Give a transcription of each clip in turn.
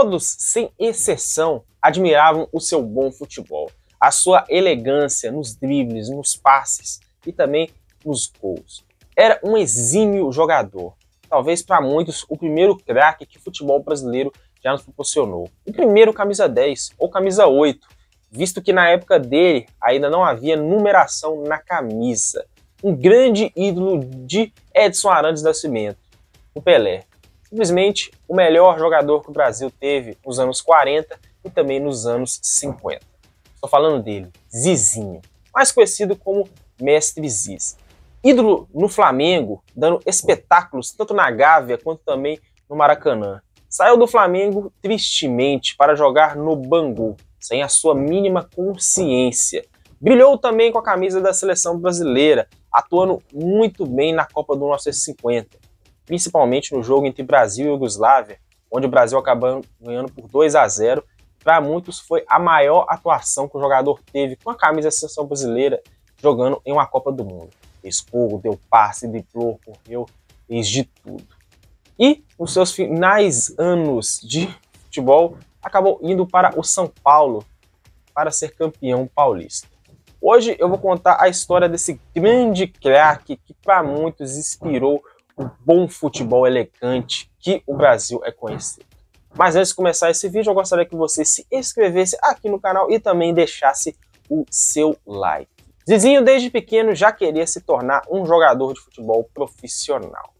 Todos, sem exceção, admiravam o seu bom futebol, a sua elegância nos dribles, nos passes e também nos gols. Era um exímio jogador, talvez para muitos o primeiro craque que o futebol brasileiro já nos proporcionou. O primeiro camisa 10 ou camisa 8, visto que na época dele ainda não havia numeração na camisa. Um grande ídolo de Edson Arantes do Nascimento, o Pelé. Simplesmente o melhor jogador que o Brasil teve nos anos 40 e também nos anos 50. Estou falando dele, Zizinho, mais conhecido como Mestre Ziz. Ídolo no Flamengo, dando espetáculos tanto na Gávea quanto também no Maracanã. Saiu do Flamengo tristemente para jogar no Bangu, sem a sua mínima consciência. Brilhou também com a camisa da seleção brasileira, atuando muito bem na Copa do 1950, principalmente no jogo entre Brasil e Iugoslávia, onde o Brasil acabou ganhando por 2-0. Para muitos foi a maior atuação que o jogador teve com a camisa da seleção brasileira jogando em uma Copa do Mundo. Fez gol, deu passe, driblou, correu, fez de tudo. E nos seus finais anos de futebol, acabou indo para o São Paulo para ser campeão paulista. Hoje eu vou contar a história desse grande craque que para muitos inspirou o bom futebol elegante que o Brasil é conhecido. Mas antes de começar esse vídeo, eu gostaria que você se inscrevesse aqui no canal e também deixasse o seu like. Zizinho desde pequeno já queria se tornar um jogador de futebol profissional.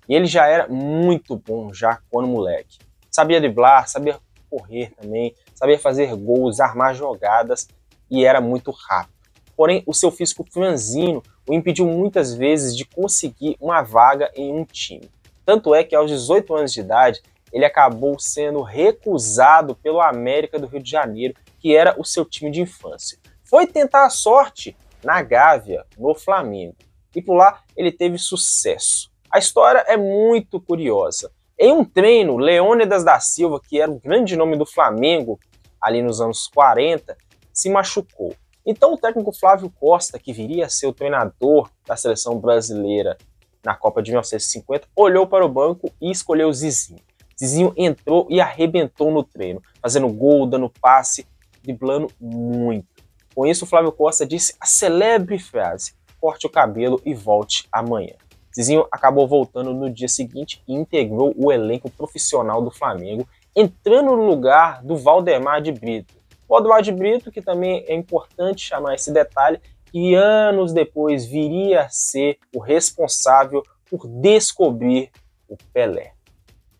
E ele já era muito bom já quando moleque. Sabia driblar, sabia correr também, sabia fazer gols, armar jogadas e era muito rápido. Porém, o seu físico franzino o impediu muitas vezes de conseguir uma vaga em um time. Tanto é que aos 18 anos de idade, ele acabou sendo recusado pelo América do Rio de Janeiro, que era o seu time de infância. Foi tentar a sorte na Gávea, no Flamengo, e por lá ele teve sucesso. A história é muito curiosa. Em um treino, Leônidas da Silva, que era o grande nome do Flamengo ali nos anos 40, se machucou. Então o técnico Flávio Costa, que viria a ser o treinador da seleção brasileira na Copa de 1950, olhou para o banco e escolheu Zizinho. Zizinho entrou e arrebentou no treino, fazendo gol, dando passe, driblando muito. Com isso, o Flávio Costa disse a célebre frase: corte o cabelo e volte amanhã. Zizinho acabou voltando no dia seguinte e integrou o elenco profissional do Flamengo, entrando no lugar do Valdemar de Brito. O Valdemar de Brito, que também é importante chamar esse detalhe, que anos depois viria a ser o responsável por descobrir o Pelé.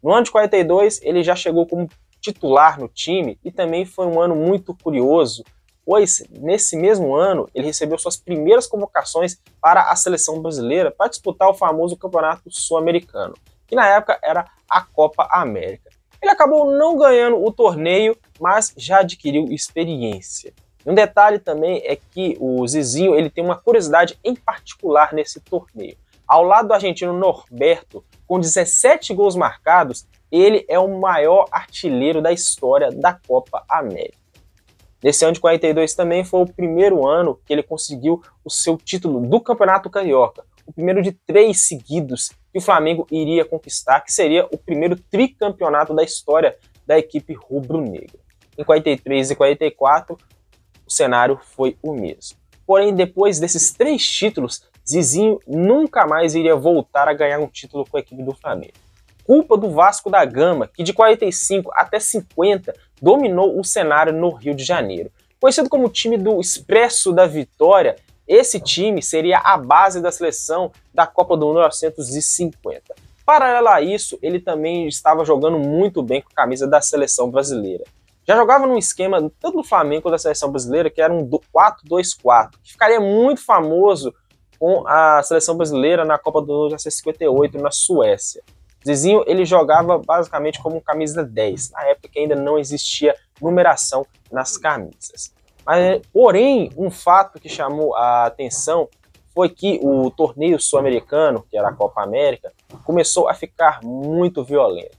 No ano de 42, ele já chegou como titular no time e também foi um ano muito curioso, pois nesse mesmo ano ele recebeu suas primeiras convocações para a seleção brasileira para disputar o famoso Campeonato Sul-Americano, que na época era a Copa América. Ele acabou não ganhando o torneio, mas já adquiriu experiência. Um detalhe também é que o Zizinho ele tem uma curiosidade em particular nesse torneio. Ao lado do argentino Norberto, com 17 gols marcados, ele é o maior artilheiro da história da Copa América. Nesse ano de 42 também foi o primeiro ano que ele conseguiu o seu título do Campeonato Carioca, o primeiro de 3 seguidos que o Flamengo iria conquistar, que seria o primeiro tricampeonato da história da equipe rubro-negra. Em 43 e 44, o cenário foi o mesmo. Porém, depois desses 3 títulos, Zizinho nunca mais iria voltar a ganhar um título com a equipe do Flamengo. Culpa do Vasco da Gama, que de 45 até 50 dominou o cenário no Rio de Janeiro. Conhecido como o time do Expresso da Vitória, esse time seria a base da seleção da Copa do 1950. Paralelo a isso, ele também estava jogando muito bem com a camisa da seleção brasileira. Já jogava num esquema tanto do Flamengo quanto da seleção brasileira, que era um 4-2-4, que ficaria muito famoso com a seleção brasileira na Copa do 1958 na Suécia. Zizinho ele jogava basicamente como camisa 10, na época que ainda não existia numeração nas camisas. Porém, um fato que chamou a atenção foi que o torneio sul-americano, que era a Copa América, começou a ficar muito violento,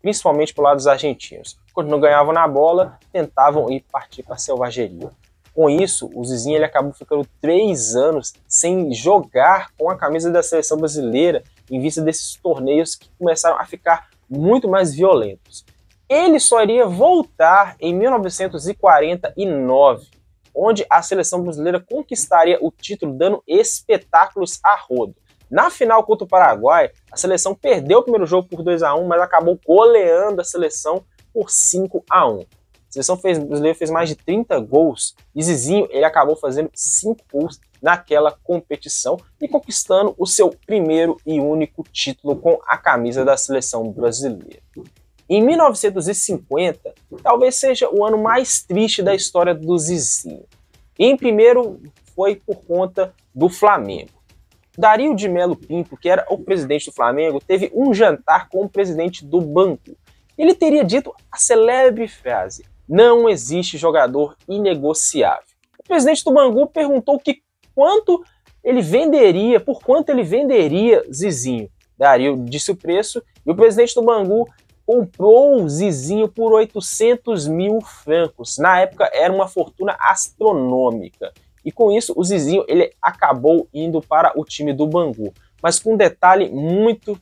principalmente por lado dos argentinos. Quando não ganhavam na bola, tentavam ir partir para a selvageria. Com isso, o Zizinho ele acabou ficando 3 anos sem jogar com a camisa da seleção brasileira em vista desses torneios que começaram a ficar muito mais violentos. Ele só iria voltar em 1949, onde a seleção brasileira conquistaria o título dando espetáculos a rodo. Na final contra o Paraguai, a seleção perdeu o primeiro jogo por 2-1, mas acabou goleando a seleção por 5-1. A seleção brasileira fez mais de 30 gols e Zizinho ele acabou fazendo 5 gols naquela competição e conquistando o seu primeiro e único título com a camisa da seleção brasileira. Em 1950, talvez seja o ano mais triste da história do Zizinho. Em primeiro, foi por conta do Flamengo. Dario de Melo Pinto, que era o presidente do Flamengo, teve um jantar com o presidente do Bangu. Ele teria dito a célebre frase: "Não existe jogador inegociável". O presidente do Bangu perguntou por quanto ele venderia Zizinho. Dario disse o preço e o presidente do Bangu comprou o Zizinho por 800 mil francos. Na época era uma fortuna astronômica. E com isso o Zizinho ele acabou indo para o time do Bangu. Mas com um detalhe muito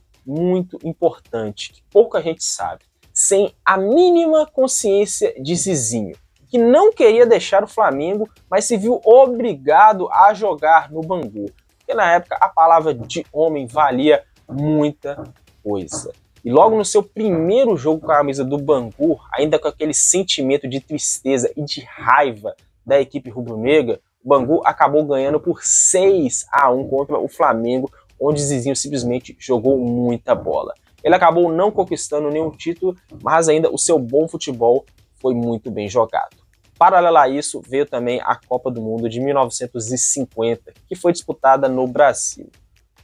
importante, que pouca gente sabe. Sem a mínima consciência de Zizinho, que não queria deixar o Flamengo, mas se viu obrigado a jogar no Bangu. Porque na época a palavra de homem valia muita coisa. E logo no seu primeiro jogo com a camisa do Bangu, ainda com aquele sentimento de tristeza e de raiva da equipe rubro-negra, o Bangu acabou ganhando por 6-1 contra o Flamengo, onde Zizinho simplesmente jogou muita bola. Ele acabou não conquistando nenhum título, mas ainda o seu bom futebol foi muito bem jogado. Paralelo a isso, veio também a Copa do Mundo de 1950, que foi disputada no Brasil.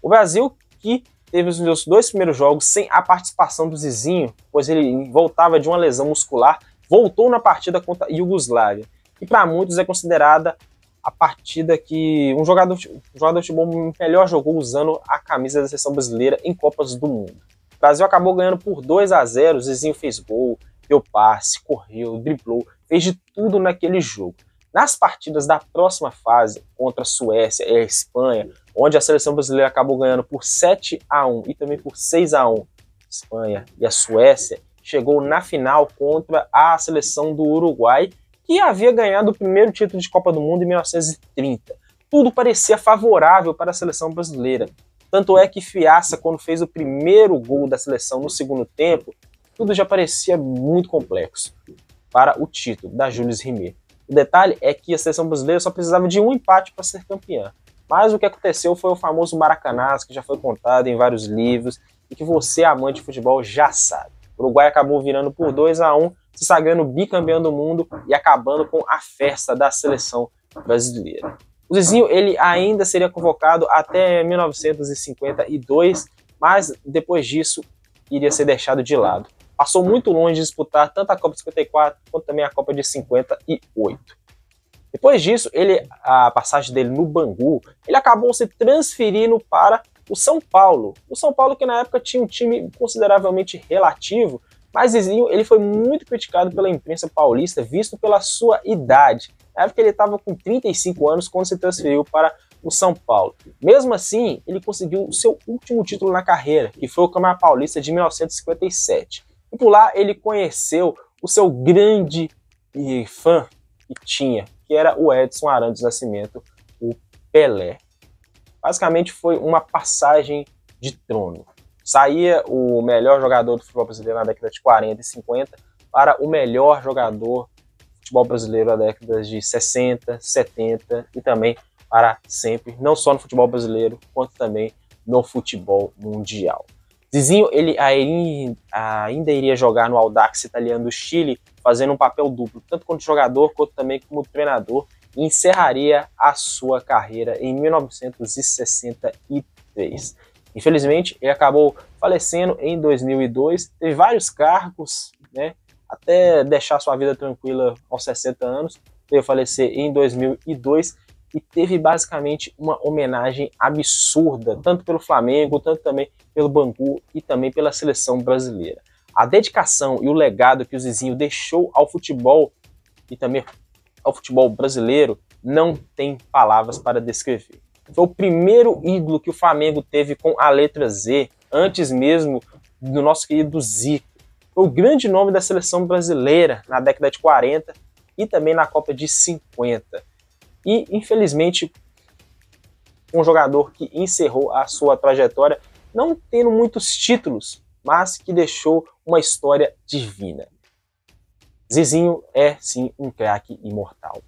O Brasil que teve os seus 2 primeiros jogos sem a participação do Zizinho, pois ele voltava de uma lesão muscular, voltou na partida contra a Iugoslávia, que para muitos é considerada a partida que um jogador de futebol melhor jogou usando a camisa da seleção brasileira em Copas do Mundo. O Brasil acabou ganhando por 2-0, o Zizinho fez gol, deu passe, correu, driblou, fez de tudo naquele jogo. Nas partidas da próxima fase, contra a Suécia e a Espanha, onde a seleção brasileira acabou ganhando por 7-1 e também por 6-1, a Espanha e a Suécia, chegou na final contra a seleção do Uruguai, que havia ganhado o primeiro título de Copa do Mundo em 1930. Tudo parecia favorável para a seleção brasileira. Tanto é que Fiaça, quando fez o primeiro gol da seleção no segundo tempo, tudo já parecia muito complexo para o título da Jules Rimet. O detalhe é que a seleção brasileira só precisava de um empate para ser campeã. Mas o que aconteceu foi o famoso Maracanazo, que já foi contado em vários livros e que você, amante de futebol, já sabe. O Uruguai acabou virando por 2-1, se sagrando bicampeão do mundo e acabando com a festa da seleção brasileira. O Zizinho ele ainda seria convocado até 1952, mas depois disso iria ser deixado de lado. Passou muito longe de disputar tanto a Copa de 54 quanto também a Copa de 58. Depois disso, a passagem dele no Bangu, ele acabou se transferindo para o São Paulo. O São Paulo que na época tinha um time consideravelmente relativo, mas Zizinho ele foi muito criticado pela imprensa paulista, visto pela sua idade. Na época ele estava com 35 anos quando se transferiu para o São Paulo. Mesmo assim, ele conseguiu o seu último título na carreira, que foi o Campeonato Paulista de 1957. E por lá ele conheceu o seu grande fã que tinha, que era o Edson Arantes do Nascimento, o Pelé. Basicamente foi uma passagem de trono. Saía o melhor jogador do futebol brasileiro na década de 40 e 50 para o melhor jogador do futebol brasileiro na década de 60, 70 e também para sempre, não só no futebol brasileiro, quanto também no futebol mundial. Zizinho ele ainda iria jogar no Audax Italiano do Chile, fazendo um papel duplo, tanto como jogador quanto também como treinador, e encerraria a sua carreira em 1963. Infelizmente, ele acabou falecendo em 2002, teve vários cargos, né, até deixar sua vida tranquila aos 60 anos, veio falecer em 2002, e teve basicamente uma homenagem absurda, tanto pelo Flamengo, tanto também pelo Bangu e também pela seleção brasileira. A dedicação e o legado que o Zizinho deixou ao futebol e também ao futebol brasileiro não tem palavras para descrever. Foi o primeiro ídolo que o Flamengo teve com a letra Z, antes mesmo do nosso querido Zico. Foi o grande nome da seleção brasileira na década de 40 e também na Copa de 50. E, infelizmente, um jogador que encerrou a sua trajetória não tendo muitos títulos, mas que deixou uma história divina. Zizinho é, sim, um craque imortal.